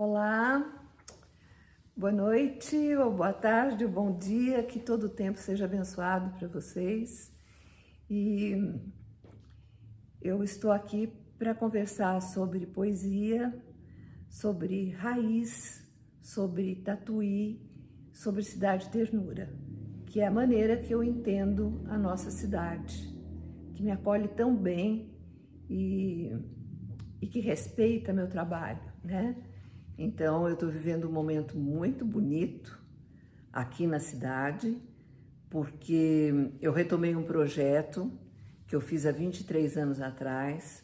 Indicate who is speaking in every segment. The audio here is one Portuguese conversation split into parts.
Speaker 1: Olá, boa noite, ou boa tarde, ou bom dia, que todo o tempo seja abençoado para vocês. E eu estou aqui para conversar sobre poesia, sobre raiz, sobre Tatuí, sobre Cidade Ternura, que é a maneira que eu entendo a nossa cidade, que me acolhe tão bem e que respeita meu trabalho, né? Então, eu estou vivendo um momento muito bonito aqui na cidade, porque eu retomei um projeto que eu fiz há 23 anos atrás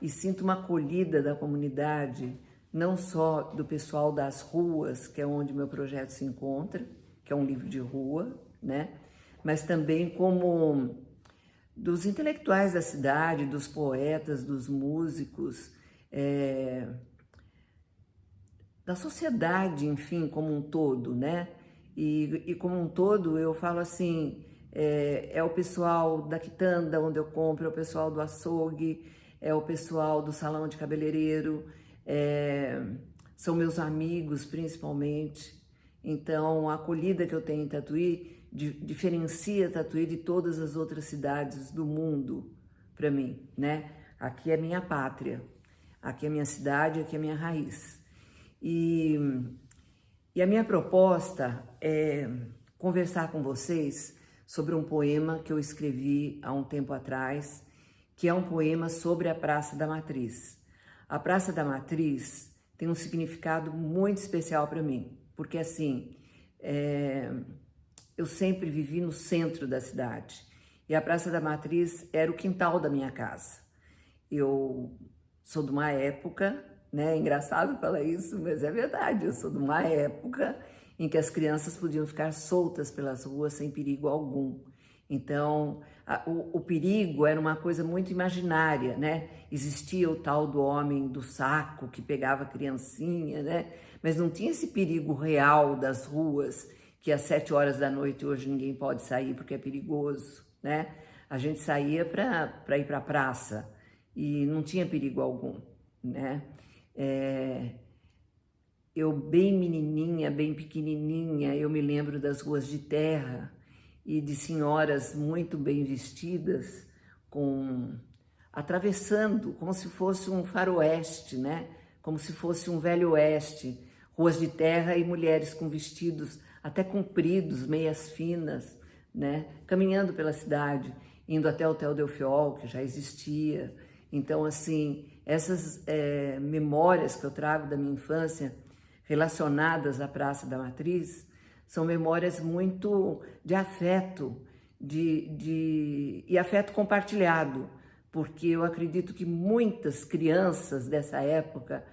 Speaker 1: e sinto uma acolhida da comunidade, não só do pessoal das ruas, que é onde meu projeto se encontra, que é um livro de rua, né? Mas também como dos intelectuais da cidade, dos poetas, dos músicos, da sociedade, enfim, como um todo, né? E como um todo, eu falo assim, é o pessoal da quitanda onde eu compro, é o pessoal do açougue, é o pessoal do salão de cabeleireiro, são meus amigos, principalmente. Então, a acolhida que eu tenho em Tatuí diferencia Tatuí de todas as outras cidades do mundo, para mim, né? Aqui é minha pátria, aqui é minha cidade, aqui é minha raiz. E a minha proposta é conversar com vocês sobre um poema que eu escrevi há um tempo atrás, que é um poema sobre a Praça da Matriz. A Praça da Matriz tem um significado muito especial para mim, porque assim, eu sempre vivi no centro da cidade e a Praça da Matriz era o quintal da minha casa. Eu sou de uma época, né? É engraçado falar isso, mas é verdade. Eu sou de uma época em que as crianças podiam ficar soltas pelas ruas sem perigo algum. Então, o perigo era uma coisa muito imaginária, né? Existia o tal do homem do saco que pegava a criancinha, né? Mas não tinha esse perigo real das ruas, que às 7 horas da noite hoje ninguém pode sair porque é perigoso, né? A gente saía para ir para a praça e não tinha perigo algum, né? Eu bem menininha, bem pequenininha, eu me lembro das ruas de terra e de senhoras muito bem vestidas, atravessando como se fosse um faroeste, né? Como se fosse um velho oeste, ruas de terra e mulheres com vestidos até compridos, meias finas, né? Caminhando pela cidade, indo até o Hotel Delfiol, que já existia. Então, assim, essas memórias que eu trago da minha infância relacionadas à Praça da Matriz são memórias muito de afeto, e afeto compartilhado, porque eu acredito que muitas crianças dessa época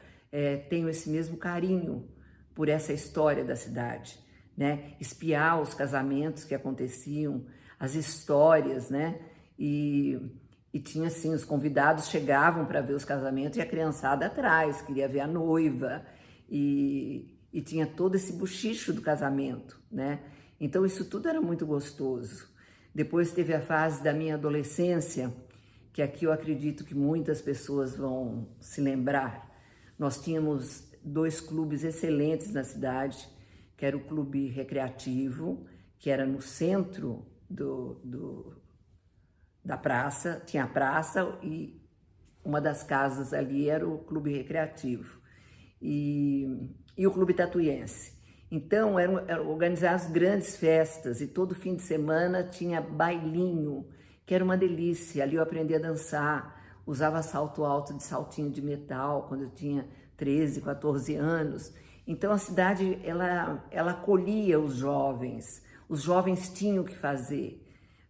Speaker 1: tenham esse mesmo carinho por essa história da cidade, né? Espiar os casamentos que aconteciam, as histórias, né? E tinha assim, os convidados chegavam para ver os casamentos e a criançada atrás, queria ver a noiva, e tinha todo esse bochicho do casamento, né? Então isso tudo era muito gostoso. Depois teve a fase da minha adolescência, que aqui eu acredito que muitas pessoas vão se lembrar. Nós tínhamos 2 clubes excelentes na cidade, que era o Clube Recreativo, que era no centro da praça, tinha a praça e uma das casas ali era o Clube Recreativo e o Clube Tatuiense. Então eram organizadas grandes festas e todo fim de semana tinha bailinho, que era uma delícia. Ali eu aprendi a dançar, usava salto alto de saltinho de metal quando eu tinha 13, 14 anos. Então a cidade ela acolhia os jovens tinham o que fazer.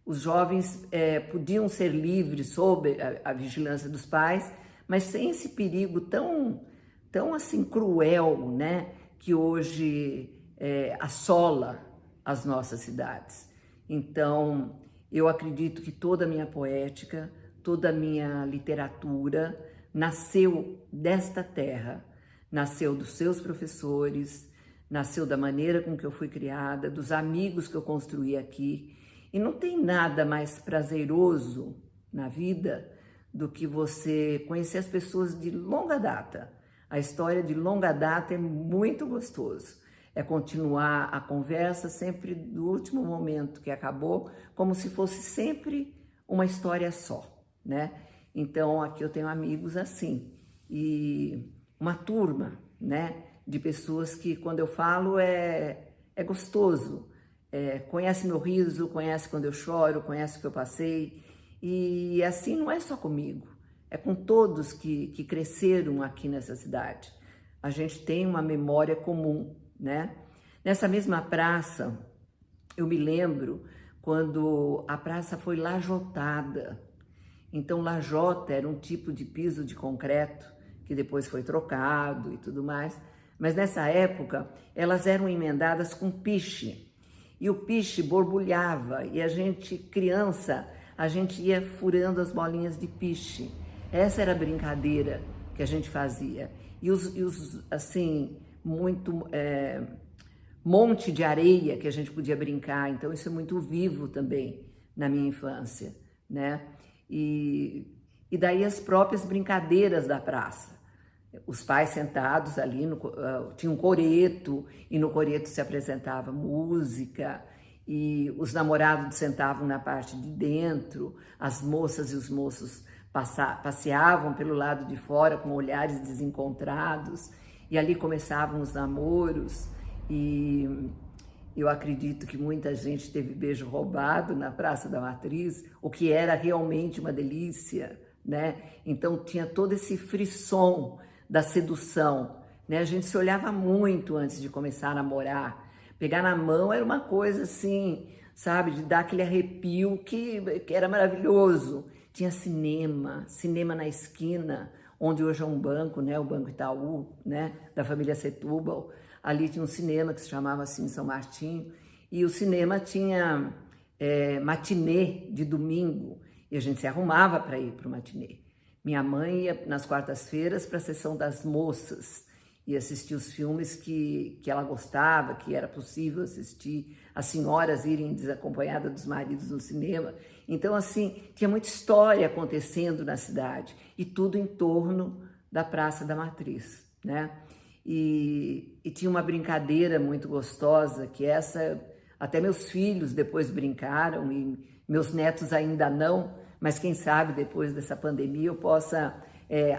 Speaker 1: Os jovens podiam ser livres sob a vigilância dos pais, mas sem esse perigo tão assim cruel, né, que hoje assola as nossas cidades. Então, eu acredito que toda a minha poética, toda a minha literatura nasceu desta terra, nasceu dos seus professores, nasceu da maneira com que eu fui criada, dos amigos que eu construí aqui. E não tem nada mais prazeroso na vida do que você conhecer as pessoas de longa data, A história de longa data é muito gostoso. É continuar a conversa sempre do último momento que acabou, como se fosse sempre uma história só, né? Então, aqui eu tenho amigos assim, e uma turma, né, de pessoas que, quando eu falo, é gostoso. Conhece meu riso, conhece quando eu choro, conhece o que eu passei. E assim não é só comigo, é com todos que cresceram aqui nessa cidade. A gente tem uma memória comum, né? Nessa mesma praça, eu me lembro quando a praça foi lajotada. Então, lajota era um tipo de piso de concreto que depois foi trocado e tudo mais. Mas nessa época, elas eram emendadas com piche. E o piche borbulhava e a gente, criança, a gente ia furando as bolinhas de piche. Essa era a brincadeira que a gente fazia. E os assim, muito monte de areia que a gente podia brincar. Então isso é muito vivo também na minha infância, né? E daí as próprias brincadeiras da praça. Os pais sentados ali, tinha um coreto, e no coreto se apresentava música, e os namorados sentavam na parte de dentro, as moças e os moços passeavam pelo lado de fora com olhares desencontrados, e ali começavam os namoros, e eu acredito que muita gente teve beijo roubado na Praça da Matriz, o que era realmente uma delícia, né? Então tinha todo esse frisson da sedução, né? A gente se olhava muito antes de começar a namorar. Pegar na mão era uma coisa assim, sabe, de dar aquele arrepio que era maravilhoso. Tinha cinema na esquina, onde hoje é um banco, né? O Banco Itaú, né? Da família Setúbal. Ali tinha um cinema que se chamava assim São Martinho, e o cinema tinha matinê de domingo, e a gente se arrumava para ir para o matinê. Minha mãe ia nas quartas-feiras para a sessão das moças e assistir os filmes que ela gostava, que era possível assistir, as senhoras irem desacompanhadas dos maridos no cinema. Então, assim, tinha muita história acontecendo na cidade, e tudo em torno da Praça da Matriz, né? E tinha uma brincadeira muito gostosa, que essa até meus filhos depois brincaram, e meus netos ainda não, mas quem sabe depois dessa pandemia eu possa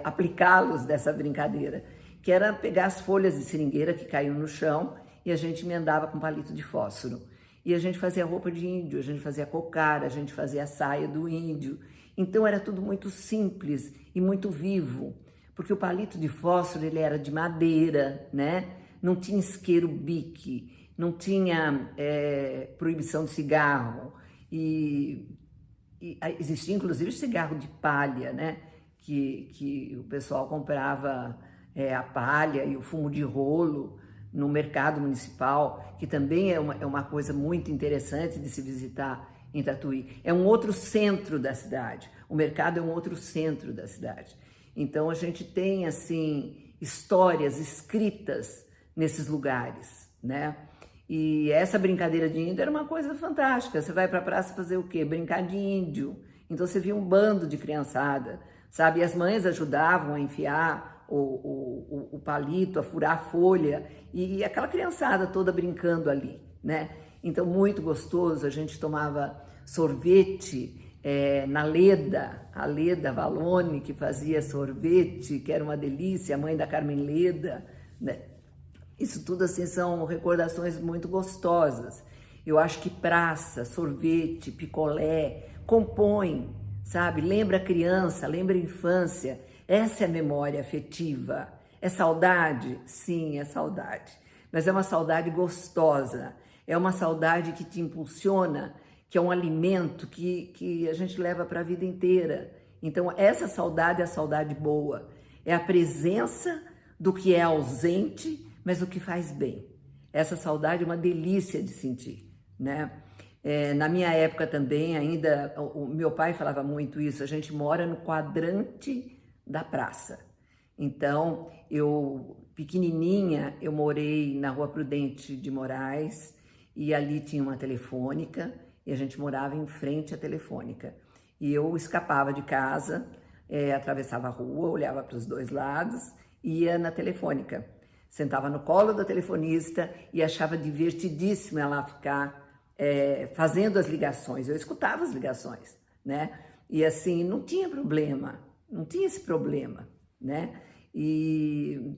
Speaker 1: aplicá-los dessa brincadeira, que era pegar as folhas de seringueira que caíam no chão e a gente emendava com palito de fósforo. E a gente fazia roupa de índio, a gente fazia cocara, a gente fazia a saia do índio. Então era tudo muito simples e muito vivo, porque o palito de fósforo ele era de madeira, né? Não tinha isqueiro bique, não tinha proibição de cigarro, e existia inclusive cigarro de palha, né? Que o pessoal comprava a palha e o fumo de rolo no mercado municipal, que também é uma coisa muito interessante de se visitar em Tatuí. É um outro centro da cidade, o mercado é um outro centro da cidade. Então a gente tem assim histórias escritas nesses lugares, né? E essa brincadeira de índio era uma coisa fantástica. Você vai para a praça fazer o quê? Brincar de índio. Então você via um bando de criançada, sabe? E as mães ajudavam a enfiar o palito, a furar a folha, e aquela criançada toda brincando ali, né? Então muito gostoso. A gente tomava sorvete na Leda, a Leda Valone, que fazia sorvete, que era uma delícia, a mãe da Carmen Leda, né? Isso tudo assim são recordações muito gostosas. Eu acho que praça, sorvete, picolé, compõe, sabe? Lembra a criança, lembra a infância. Essa é a memória afetiva. É saudade? Sim, é saudade. Mas é uma saudade gostosa. É uma saudade que te impulsiona, que é um alimento que a gente leva para a vida inteira. Então, essa saudade é a saudade boa. É a presença do que é ausente, mas o que faz bem. Essa saudade é uma delícia de sentir, né? Na minha época também, ainda, o meu pai falava muito isso, a gente mora no quadrante da praça. Então, pequenininha, eu morei na Rua Prudente de Moraes, e ali tinha uma telefônica, e a gente morava em frente à telefônica. E eu escapava de casa, atravessava a rua, olhava para os dois lados, ia na telefônica. Sentava no colo da telefonista e achava divertidíssimo ela ficar fazendo as ligações. Eu escutava as ligações, né? E assim, não tinha problema, não tinha esse problema, né? E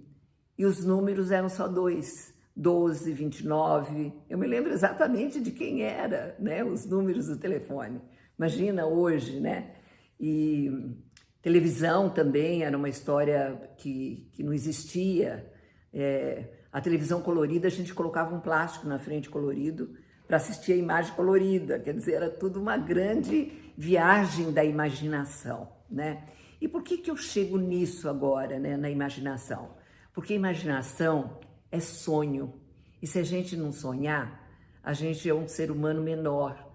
Speaker 1: os números eram só dois, 12, 29. Eu me lembro exatamente de quem era, né? Os números do telefone. Imagina hoje, né? E televisão também era uma história que não existia. A televisão colorida, a gente colocava um plástico na frente colorido para assistir a imagem colorida, quer dizer, era tudo uma grande viagem da imaginação, né? E por que eu chego nisso agora, né, na imaginação? Porque imaginação é sonho, e se a gente não sonhar, a gente é um ser humano menor.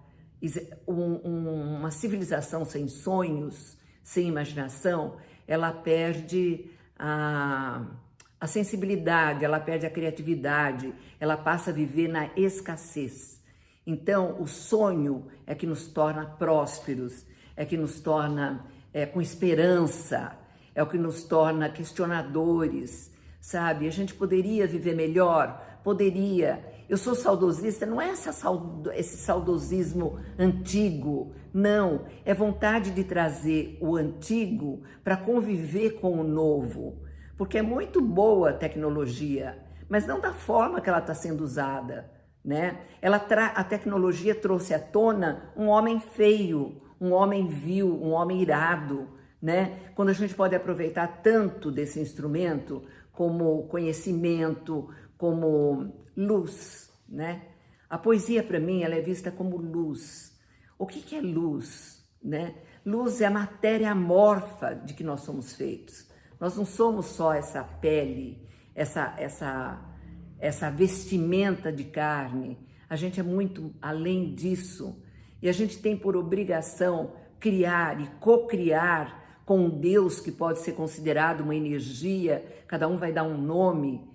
Speaker 1: Uma civilização sem sonhos, sem imaginação, ela perde a sensibilidade, ela perde a criatividade, ela passa a viver na escassez. Então, o sonho é que nos torna prósperos, é que nos torna com esperança, é o que nos torna questionadores, sabe? A gente poderia viver melhor? Poderia. Eu sou saudosista, não é esse saudosismo antigo, não. É vontade de trazer o antigo para conviver com o novo. Porque é muito boa a tecnologia, mas não da forma que ela está sendo usada, né? A tecnologia trouxe à tona um homem feio, um homem vil, um homem irado, né? Quando a gente pode aproveitar tanto desse instrumento como conhecimento, como luz, né? A poesia, para mim, ela é vista como luz. O que é luz, né? Luz é a matéria amorfa de que nós somos feitos. Nós não somos só essa pele, essa vestimenta de carne. A gente é muito além disso. E a gente tem por obrigação criar e co-criar com um Deus que pode ser considerado uma energia, cada um vai dar um nome.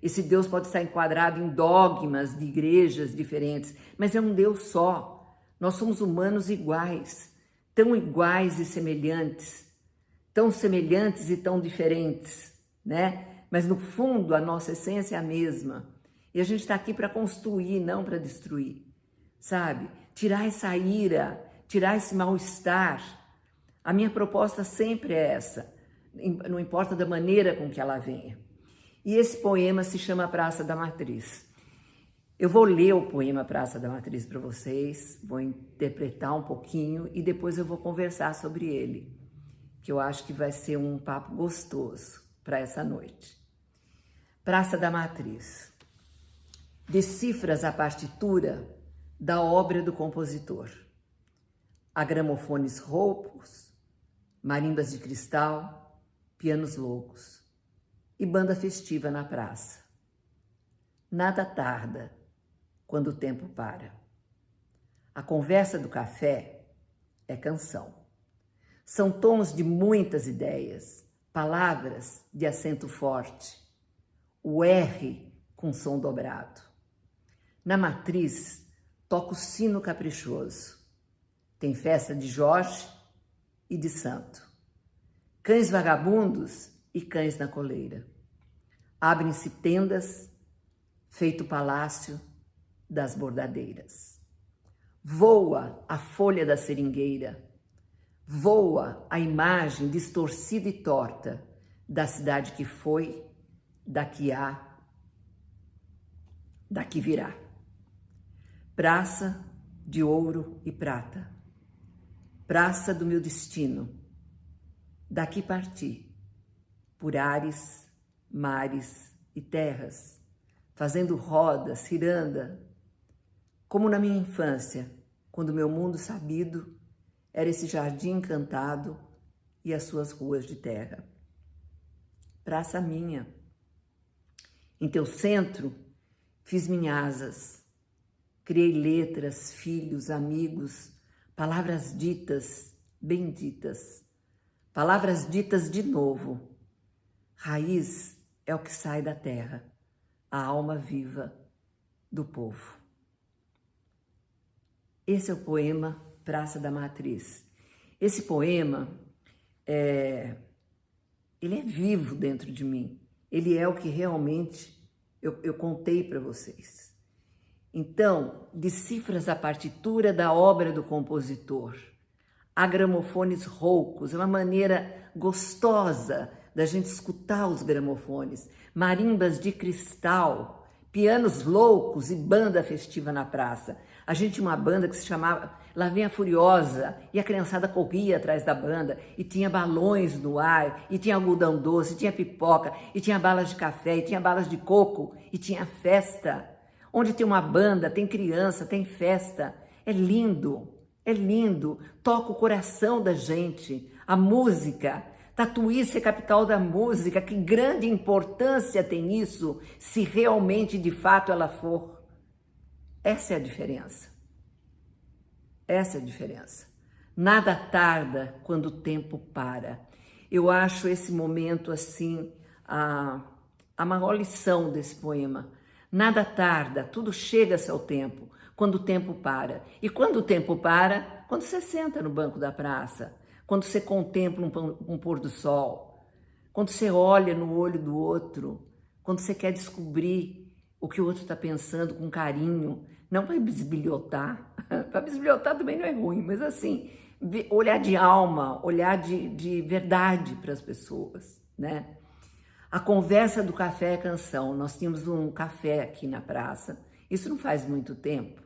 Speaker 1: Esse Deus pode estar enquadrado em dogmas de igrejas diferentes, mas é um Deus só. Nós somos humanos iguais, tão iguais e semelhantes, tão semelhantes e tão diferentes, né? Mas no fundo a nossa essência é a mesma. E a gente está aqui para construir, não para destruir, sabe? Tirar essa ira, tirar esse mal-estar. A minha proposta sempre é essa, não importa da maneira com que ela venha. E esse poema se chama Praça da Matriz. Eu vou ler o poema Praça da Matriz para vocês, vou interpretar um pouquinho e depois eu vou conversar sobre ele, que eu acho que vai ser um papo gostoso para essa noite. Praça da Matriz. Decifras a partitura da obra do compositor. Há gramofones roubos, marimbas de cristal, pianos loucos e banda festiva na praça. Nada tarda quando o tempo para. A conversa do café é canção. São tons de muitas ideias, palavras de acento forte, o R com som dobrado. Na matriz, toca o sino caprichoso. Tem festa de Jorge e de santo. Cães vagabundos e cães na coleira. Abrem-se tendas, feito palácio das bordadeiras. Voa a folha da seringueira. Voa a imagem distorcida e torta da cidade que foi, da que há, da que virá. Praça de ouro e prata, praça do meu destino, daqui parti, por ares, mares e terras, fazendo roda, ciranda, como na minha infância, quando meu mundo sabido era esse jardim encantado e as suas ruas de terra. Praça minha, em teu centro fiz minhas asas, criei letras, filhos, amigos, palavras ditas, benditas, palavras ditas de novo. Raiz é o que sai da terra, a alma viva do povo. Esse é o poema Praça da Matriz. Esse poema ele é vivo dentro de mim. Ele é o que realmente eu contei para vocês. Então, decifras a partitura da obra do compositor. Há gramofones roucos, é uma maneira gostosa da gente escutar os gramofones. Marimbas de cristal, pianos loucos e banda festiva na praça. A gente tinha uma banda que se chamava Lá Vem a Furiosa, e a criançada corria atrás da banda, e tinha balões no ar, e tinha algodão doce, e tinha pipoca, e tinha balas de café, e tinha balas de coco, e tinha festa. Onde tem uma banda, tem criança, tem festa. É lindo, toca o coração da gente. A música, Tatuí é capital da música, que grande importância tem isso, se realmente de fato ela for. Essa é a diferença. Essa é a diferença. Nada tarda quando o tempo para. Eu acho esse momento assim, a maior lição desse poema. Nada tarda, tudo chega a seu tempo, quando o tempo para. E quando o tempo para? Quando você senta no banco da praça, quando você contempla um pôr do sol, quando você olha no olho do outro, quando você quer descobrir o que o outro está pensando com carinho, não para bisbilhotar. Para bisbilhotar também não é ruim, mas assim, olhar de alma, olhar de verdade para as pessoas, né? A conversa do café é canção. Nós tínhamos um café aqui na praça, isso não faz muito tempo,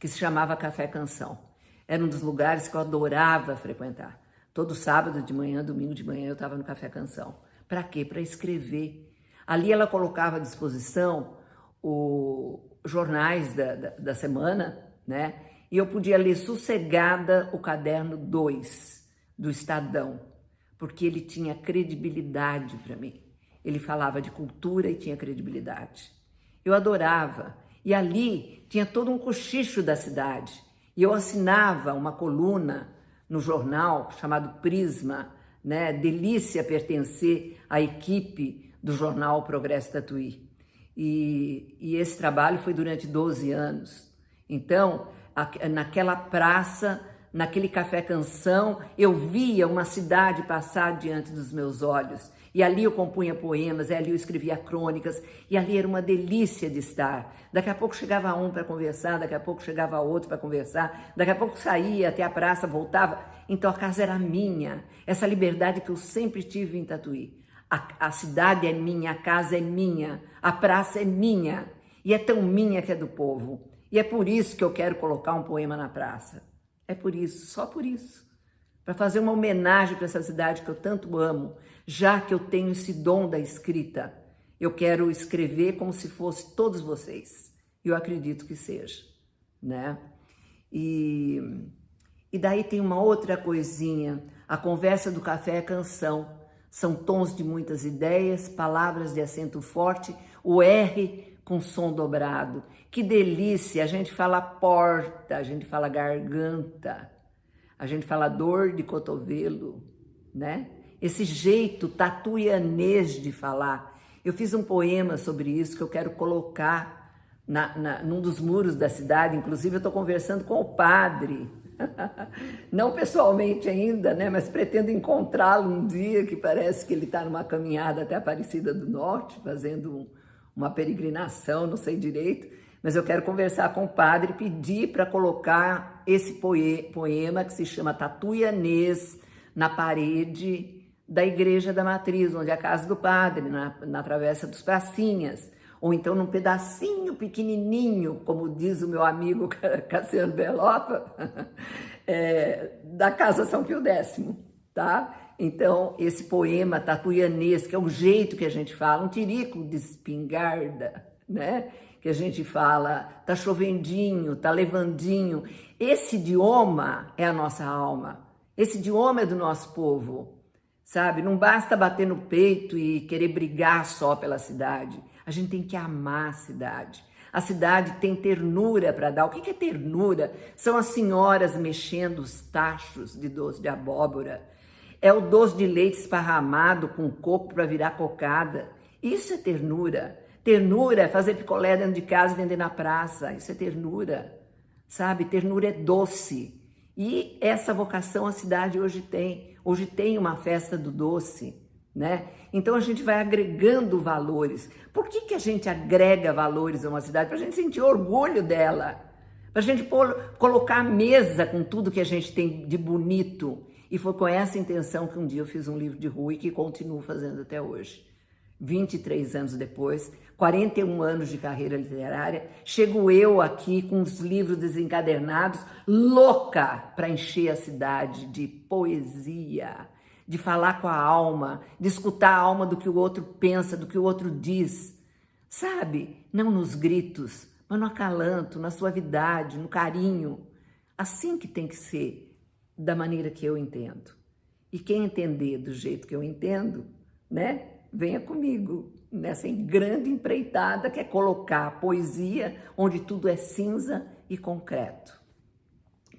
Speaker 1: que se chamava Café Canção. Era um dos lugares que eu adorava frequentar. Todo sábado de manhã, domingo de manhã, eu estava no Café Canção. Para quê? Para escrever. Ali ela colocava à disposição os jornais da semana, né? E eu podia ler sossegada o caderno 2 do Estadão, porque ele tinha credibilidade para mim. Ele falava de cultura e tinha credibilidade. Eu adorava. E ali tinha todo um cochicho da cidade. E eu assinava uma coluna no jornal chamado Prisma, né? Delícia pertencer à equipe do jornal Progresso Tatuí. E esse trabalho foi durante 12 anos. Então, naquela praça, naquele Café Canção, eu via uma cidade passar diante dos meus olhos. E ali eu compunha poemas, e ali eu escrevia crônicas, e ali era uma delícia de estar. Daqui a pouco chegava um para conversar, daqui a pouco chegava outro para conversar, daqui a pouco saía até a praça, voltava. Então a casa era minha, essa liberdade que eu sempre tive em Tatuí. A cidade é minha, a casa é minha, a praça é minha, e é tão minha que é do povo. E é por isso que eu quero colocar um poema na praça. É por isso, só por isso. Para fazer uma homenagem para essa cidade que eu tanto amo, já que eu tenho esse dom da escrita. Eu quero escrever como se fosse todos vocês. Eu acredito que seja, né? E daí tem uma outra coisinha. A conversa do café é canção. São tons de muitas ideias, palavras de acento forte, o R com som dobrado. Que delícia! A gente fala porta, a gente fala garganta, a gente fala dor de cotovelo, né? Esse jeito tatuianês de falar. Eu fiz um poema sobre isso que eu quero colocar num dos muros da cidade. Inclusive, eu estou conversando com o padre. Não pessoalmente ainda, né? Mas pretendo encontrá-lo um dia, que parece que ele está numa caminhada até Aparecida do Norte, fazendo uma peregrinação, não sei direito. Mas eu quero conversar com o padre e pedir para colocar esse poema que se chama Tatuianês na parede da Igreja da Matriz, onde é a casa do padre, na Travessa dos Pracinhas, ou então num pedacinho pequenininho, como diz o meu amigo Cassiano Belopa, da Casa São Pio X, tá? Então, esse poema tatuianês, que é o jeito que a gente fala, um tirico de espingarda, né? Que a gente fala, tá chovendinho, tá levandinho. Esse idioma é a nossa alma, esse idioma é do nosso povo. Sabe, não basta bater no peito e querer brigar só pela cidade. A gente tem que amar a cidade. A cidade tem ternura para dar. O que é ternura? São as senhoras mexendo os tachos de doce de abóbora. É o doce de leite esparramado com coco para virar cocada. Isso é ternura. Ternura é fazer picolé dentro de casa e vender na praça. Isso é ternura. Sabe, ternura é doce. E essa vocação a cidade hoje tem. Hoje tem uma festa do doce, né? Então a gente vai agregando valores. Por que a gente agrega valores a uma cidade? Para a gente sentir orgulho dela, para a gente colocar a mesa com tudo que a gente tem de bonito. E foi com essa intenção que um dia eu fiz um livro de rua e que continuo fazendo até hoje. 23 anos depois, 41 anos de carreira literária, chego eu aqui com os livros desencadernados, louca para encher a cidade de poesia, de falar com a alma, de escutar a alma do que o outro pensa, do que o outro diz, sabe? Não nos gritos, mas no acalanto, na suavidade, no carinho. Assim que tem que ser, da maneira que eu entendo. E quem entender do jeito que eu entendo, né? Venha comigo nessa grande empreitada que é colocar a poesia onde tudo é cinza e concreto.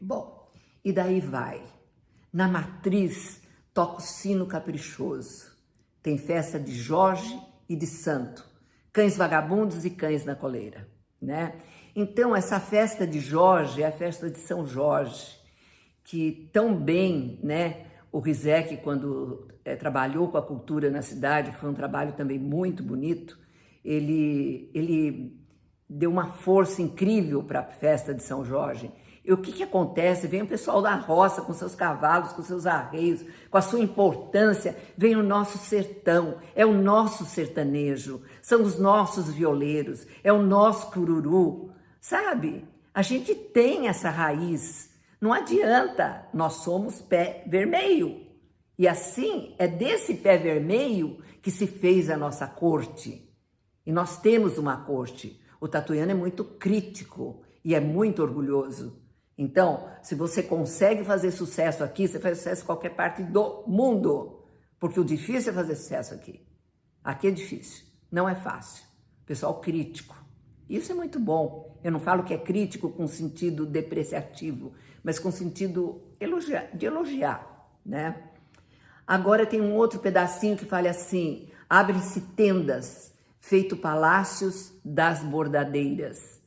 Speaker 1: Bom, e daí vai. Na Matriz toca o sino caprichoso. Tem festa de Jorge e de Santo. Cães vagabundos e cães na coleira, né? Então, essa festa de Jorge é a festa de São Jorge, que tão bem, né? O Rizek, quando trabalhou com a cultura na cidade, que foi um trabalho também muito bonito, ele deu uma força incrível para a festa de São Jorge. E o que acontece? Vem o pessoal da roça com seus cavalos, com seus arreios, com a sua importância, vem o nosso sertão, é o nosso sertanejo, são os nossos violeiros, é o nosso cururu, sabe? A gente tem essa raiz. Não adianta, nós somos pé vermelho. E assim, é desse pé vermelho que se fez a nossa corte. E nós temos uma corte. O tatuiano é muito crítico e é muito orgulhoso. Então, se você consegue fazer sucesso aqui, você faz sucesso em qualquer parte do mundo. Porque o difícil é fazer sucesso aqui. Aqui é difícil, não é fácil. Pessoal crítico. Isso é muito bom. Eu não falo que é crítico com sentido depreciativo, mas com sentido de elogiar, né? Agora tem um outro pedacinho que fala assim: abrem-se tendas, feito palácios das bordadeiras.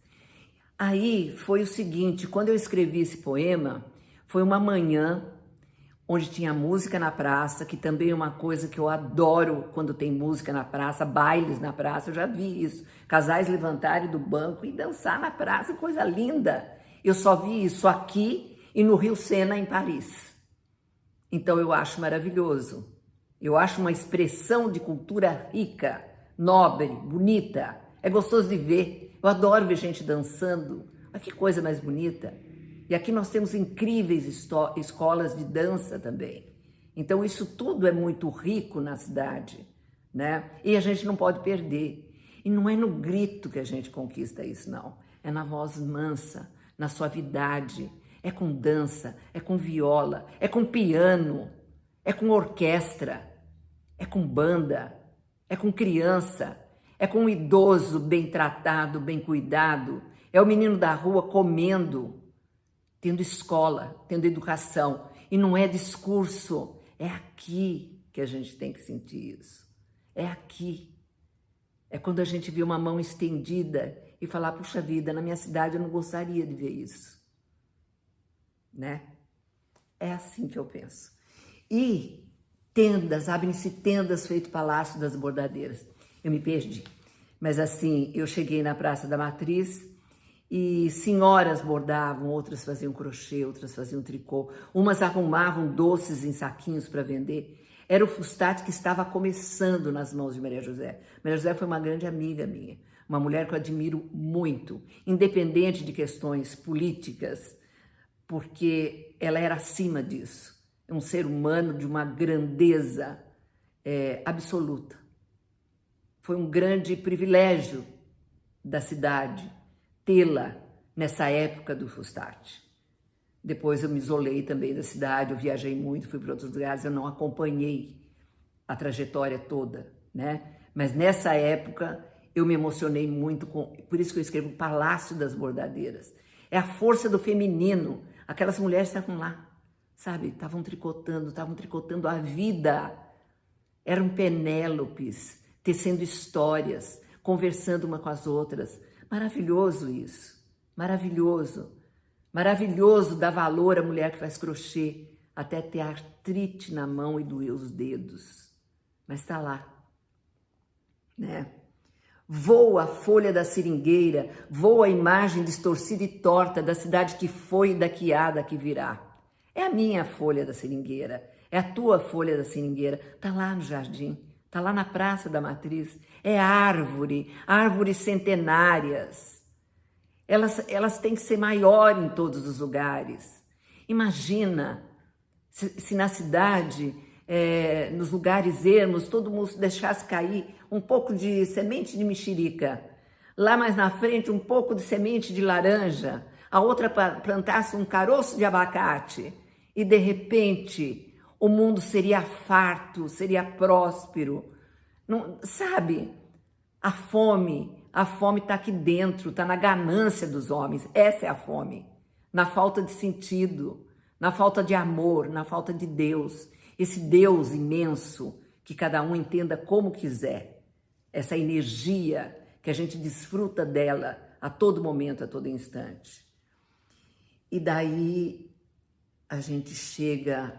Speaker 1: Aí foi o seguinte, quando eu escrevi esse poema, foi uma manhã onde tinha música na praça, que também é uma coisa que eu adoro quando tem música na praça, bailes na praça, eu já vi isso. Casais levantarem do banco e dançar na praça, coisa linda. Eu só vi isso aqui e no Rio Sena, em Paris. Então eu acho maravilhoso. Eu acho uma expressão de cultura rica, nobre, bonita. É gostoso de ver. Eu adoro ver gente dançando. Olha que coisa mais bonita. E aqui nós temos incríveis escolas de dança também. Então isso tudo é muito rico na cidade, né? E a gente não pode perder. E não é no grito que a gente conquista isso, não. É na voz mansa, na suavidade. É com dança, é com viola, é com piano, é com orquestra, é com banda, é com criança, é com um idoso bem tratado, bem cuidado. É o menino da rua comendo, tendo escola, tendo educação. E não é discurso, é aqui que a gente tem que sentir isso. É aqui. É quando a gente vê uma mão estendida e falar, puxa vida, na minha cidade eu não gostaria de ver isso. Né? É assim que eu penso. E tendas, abrem-se tendas feito palácio das bordadeiras. Eu me perdi. Mas assim, eu cheguei na Praça da Matriz e senhoras bordavam, outras faziam crochê, outras faziam tricô, umas arrumavam doces em saquinhos para vender. Era o Fustat que estava começando nas mãos de Maria José. Maria José foi uma grande amiga minha, uma mulher que eu admiro muito, independente de questões políticas, porque ela era acima disso. É um ser humano de uma grandeza absoluta. Foi um grande privilégio da cidade tê-la nessa época do Fustat. Depois eu me isolei também da cidade, eu viajei muito, fui para outros lugares, eu não acompanhei a trajetória toda, né? Mas nessa época eu me emocionei muito, por isso que eu escrevo Palácio das Bordadeiras. É a força do feminino. Aquelas mulheres estavam lá, sabe? Estavam tricotando a vida. Eram Penélopes, tecendo histórias, conversando uma com as outras. Maravilhoso isso, maravilhoso. Maravilhoso dar valor à mulher que faz crochê, até ter artrite na mão e doer os dedos. mas está lá, né? Voa a folha da seringueira, voa a imagem distorcida e torta da cidade que foi, da que há, da que virá. É a minha folha da seringueira, é a tua folha da seringueira, está lá no jardim, está lá na Praça da Matriz, é árvores centenárias. Elas têm que ser maior em todos os lugares. Imagina se na cidade, nos lugares ermos, todo mundo deixasse cair um pouco de semente de mexerica, lá mais na frente um pouco de semente de laranja, a outra plantasse um caroço de abacate, e de repente o mundo seria farto, seria próspero. Não, sabe, a fome está aqui dentro, está na ganância dos homens, essa é a fome, na falta de sentido, na falta de amor, na falta de Deus, esse Deus imenso que cada um entenda como quiser, essa energia que a gente desfruta dela a todo momento, a todo instante. E daí a gente chega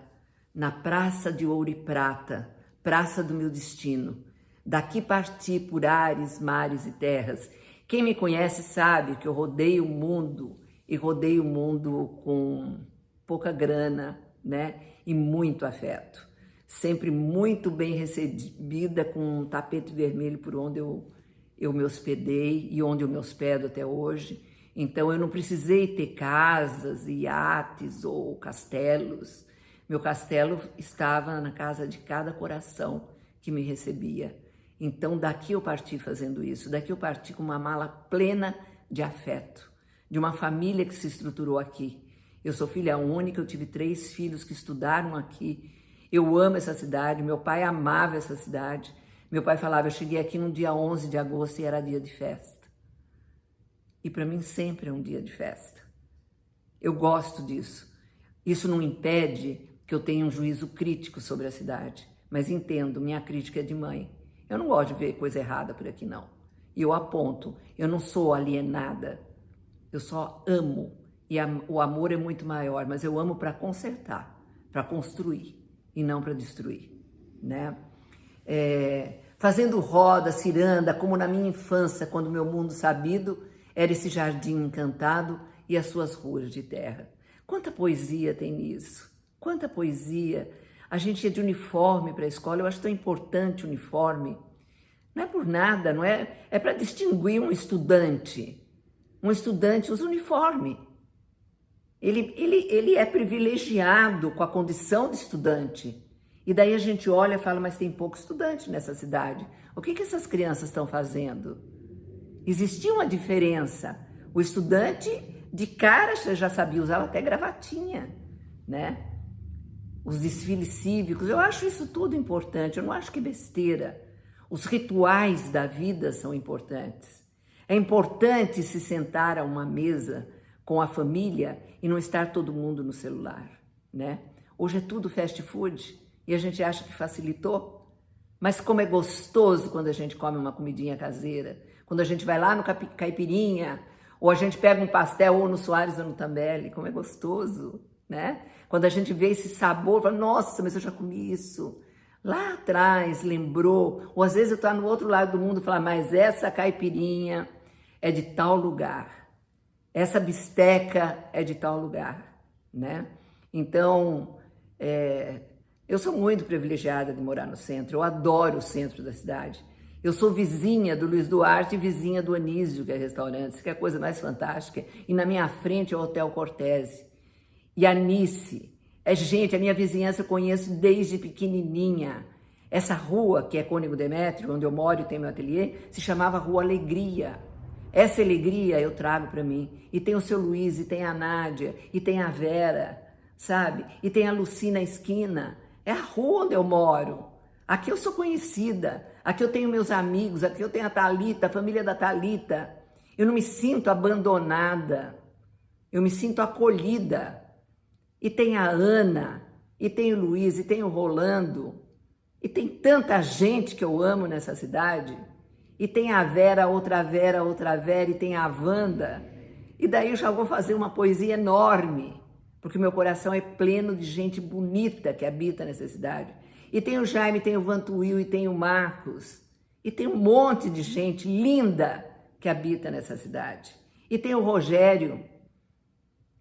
Speaker 1: na Praça de Ouro e Prata, Praça do meu destino. Daqui parti por ares, mares e terras. Quem me conhece sabe que eu rodei o mundo, e rodei o mundo com pouca grana, né? E muito afeto. Sempre muito bem recebida, com um tapete vermelho por onde eu me hospedei e onde eu me hospedo até hoje. Então eu não precisei ter casas, iates ou castelos. Meu castelo estava na casa de cada coração que me recebia. Então daqui eu parti fazendo isso, daqui eu parti com uma mala plena de afeto, de uma família que se estruturou aqui. Eu sou filha única, eu tive 3 filhos que estudaram aqui. Eu amo essa cidade, meu pai amava essa cidade. Meu pai falava, eu cheguei aqui no dia 11 de agosto e era dia de festa. E para mim sempre é um dia de festa. Eu gosto disso. Isso não impede que eu tenha um juízo crítico sobre a cidade, mas entendo, minha crítica é de mãe. Eu não gosto de ver coisa errada por aqui, não. E eu aponto, eu não sou alienada, eu só amo. E o amor é muito maior, mas eu amo para consertar, para construir e não para destruir, né? Fazendo roda, ciranda, como na minha infância, quando meu mundo sabido era esse jardim encantado e as suas ruas de terra. Quanta poesia tem nisso, quanta poesia. A gente ia de uniforme para a escola, eu acho tão importante o uniforme. Não é por nada, não é? É para distinguir um estudante usa uniforme. Ele é privilegiado com a condição de estudante. E daí a gente olha e fala, mas tem pouco estudante nessa cidade. O que essas crianças estão fazendo? Existia uma diferença. O estudante, de cara, já sabia usar até gravatinha, né? Os desfiles cívicos, eu acho isso tudo importante, eu não acho que besteira. Os rituais da vida são importantes. É importante se sentar a uma mesa com a família e não estar todo mundo no celular, né? Hoje é tudo fast food e a gente acha que facilitou, mas como é gostoso quando a gente come uma comidinha caseira, quando a gente vai lá no Caipirinha, ou a gente pega um pastel ou no Soares ou no Tambelli, como é gostoso, né? Quando a gente vê esse sabor, fala, nossa, mas eu já comi isso. Lá atrás, lembrou, ou às vezes eu estou no outro lado do mundo e falo, mas essa caipirinha é de tal lugar, essa bisteca é de tal lugar, né? Então, eu sou muito privilegiada de morar no centro, eu adoro o centro da cidade. Eu sou vizinha do Luiz Duarte e vizinha do Anísio, que é restaurante, que é a coisa mais fantástica. E na minha frente é o Hotel Cortese. E a Nice, gente, a minha vizinhança eu conheço desde pequenininha. Essa rua, que é Cônego Demétrio, onde eu moro e tenho meu ateliê, se chamava Rua Alegria. Essa alegria eu trago para mim. E tem o seu Luiz, e tem a Nádia, e tem a Vera, sabe? E tem a Lucy na esquina. É a rua onde eu moro. Aqui eu sou conhecida, aqui eu tenho meus amigos, aqui eu tenho a Thalita, a família da Thalita. Eu não me sinto abandonada, eu me sinto acolhida. E tem a Ana, e tem o Luiz, e tem o Rolando, e tem tanta gente que eu amo nessa cidade. E tem a Vera, outra Vera, outra Vera, e tem a Wanda. E daí eu já vou fazer uma poesia enorme, porque meu coração é pleno de gente bonita que habita nessa cidade. E tem o Jaime, tem o Vantuil e tem o Marcos. E tem um monte de gente linda que habita nessa cidade. E tem o Rogério,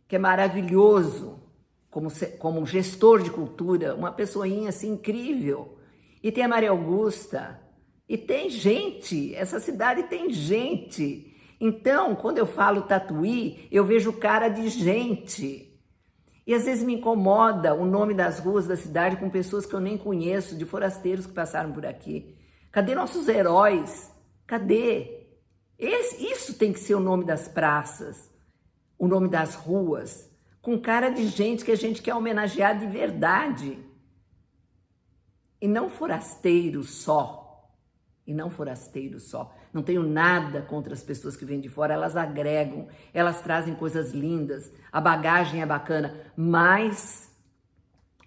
Speaker 1: que é maravilhoso como gestor de cultura, uma pessoinha assim incrível. E tem a Maria Augusta. E tem gente, essa cidade tem gente. Então, quando eu falo Tatuí, eu vejo cara de gente. E às vezes me incomoda o nome das ruas da cidade com pessoas que eu nem conheço, de forasteiros que passaram por aqui. Cadê nossos heróis? Cadê? Isso tem que ser o nome das praças, o nome das ruas, com cara de gente que a gente quer homenagear de verdade. E não forasteiros só. E não forasteiros só. Não tenho nada contra as pessoas que vêm de fora, elas agregam, elas trazem coisas lindas, a bagagem é bacana, mas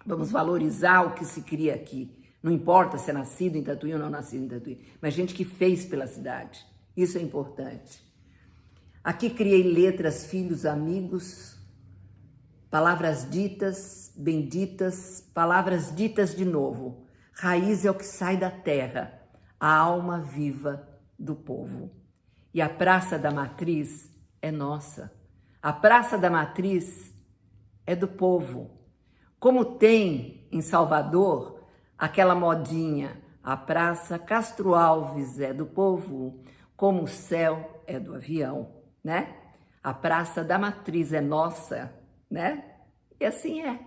Speaker 1: vamos valorizar o que se cria aqui. Não importa se é nascido em Tatuí ou não nascido em Tatuí, mas gente que fez pela cidade. Isso é importante. Aqui criei letras, filhos, amigos, palavras ditas, benditas, palavras ditas de novo. Raiz é o que sai da terra, a alma viva do povo. E a Praça da Matriz é nossa. A Praça da Matriz é do povo. Como tem em Salvador aquela modinha, a Praça Castro Alves é do povo, como o céu é do avião, né? A Praça da Matriz é nossa, né? E assim é.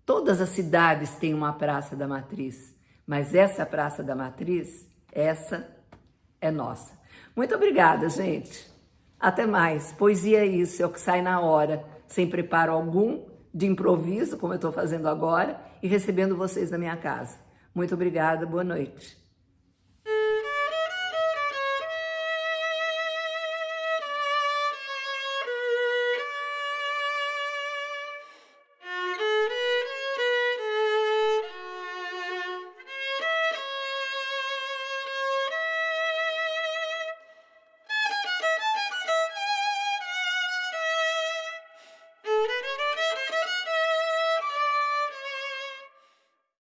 Speaker 1: Todas as cidades têm uma Praça da Matriz, mas essa Praça da Matriz, essa é nossa. Muito obrigada, gente. Até mais. Poesia é isso, é o que sai na hora, sem preparo algum, de improviso, como eu estou fazendo agora, e recebendo vocês na minha casa. Muito obrigada, boa noite.